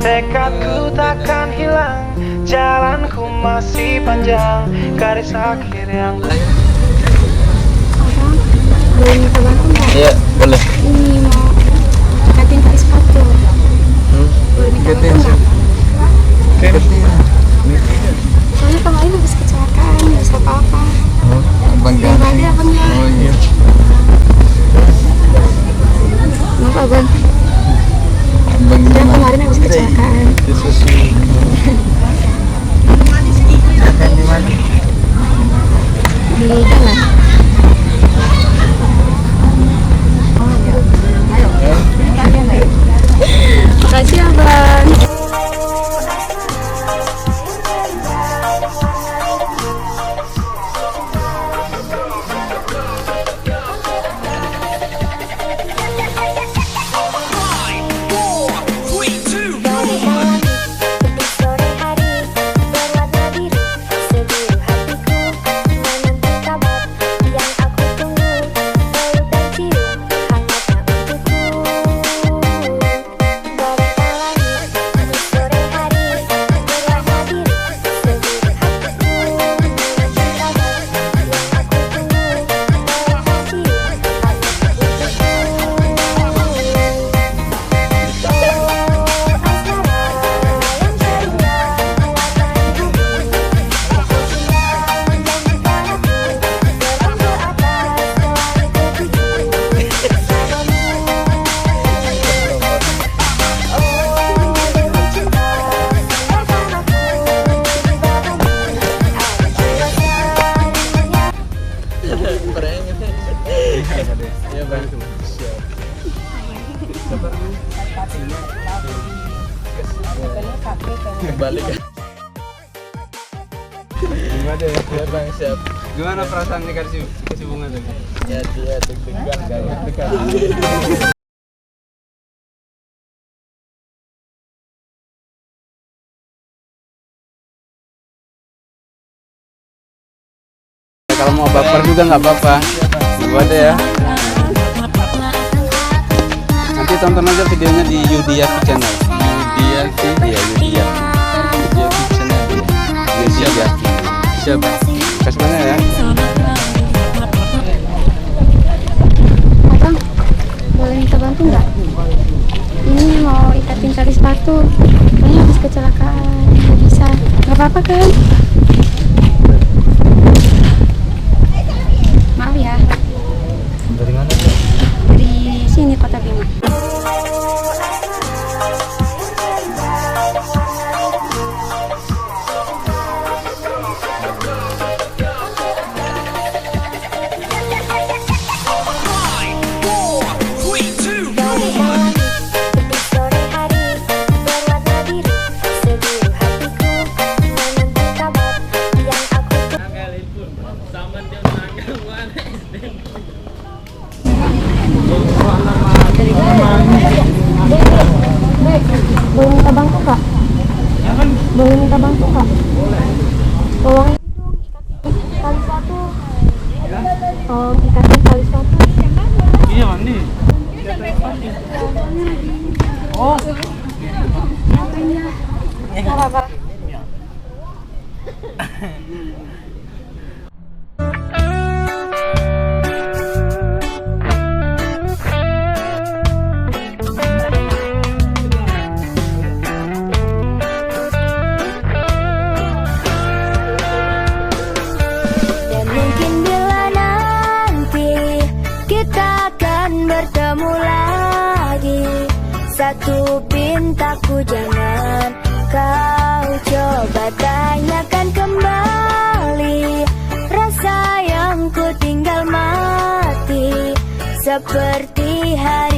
Tekadku takkan hilang, jalanku masih panjang, garis akhir yang Boleh minta bantu nggak? Iya, boleh. Ini mau ikatin tali sepatu. Boleh minta bantu nggak? Soalnya kemarin habis kecelakaan, nggak bisa apa-apa. Abang Yang ada abangnya. Oh iya. Maaf abang. Abang Dia kemarin habis kecelakaan. Di mana? Di jalan. Makasih abang. Iya bang, siap. Balik. Gimana ya? Siap bang, siap. Gimana perasaan dikasih bunga tadi? Ya dia deg-degan kayak deg-degan. Kalau mau baper juga nggak apa-apa, gua ada ya. Nanti tonton aja videonya di Yudiyaki channel. Yudiyaki, ya Yudiyaki. Yudiyaki channel. Yudiyaki. Siapa? Kasih mana ya? Abang, boleh minta bantu nggak? Ini mau ikatin tali sepatu. Kayaknya habis kecelakaan, nggak bisa. Nggak apa-apa kan? Maaf ya. Dari mana? Dari sini Kota Bima. Boleh minta bantu kak? Boleh minta bantu kak? Tolong ikatin tali sepatu. Tolong ikatin tali sepatu. Iya mandi. Oh. Apa-apa. Bertemu lagi, satu pintaku jangan kau coba tanyakan kembali. Rasa yang ku tinggal mati seperti hari